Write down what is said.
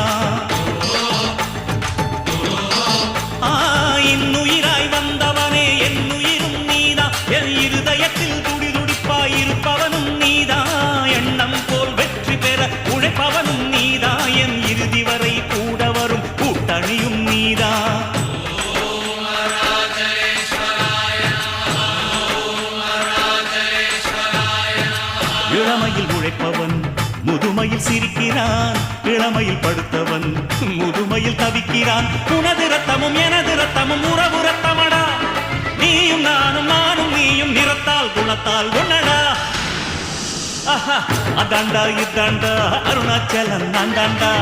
நீதான். இன்னுயிராய் வந்தவனே என்னுயிரும் நீதான். என் இருதயத்தில் துடிதுடிப்பாயிருப்பவனும் நீதான். எண்ணம் போல் வெற்றி பெற உழைப்பவனும் நீதான். என் இறுதி வரை கூட வரும் கூட்டணியும் நீதான். இளமையில் உழைப்பவன் முதுமையில் சிரிக்கிறான். இளமையில் படுத்தவன் முதுமையில் தவிக்கிறான். உனது ரத்தமும் எனது ரத்தமும் உறவு ரத்தமடா. நீயும் நானும் நானும் நீயும் நிறத்தால் குணத்தால் ஒன்னடா. அதாண்டா இதாண்டா அருணாச்சலம் நான்தாண்டா.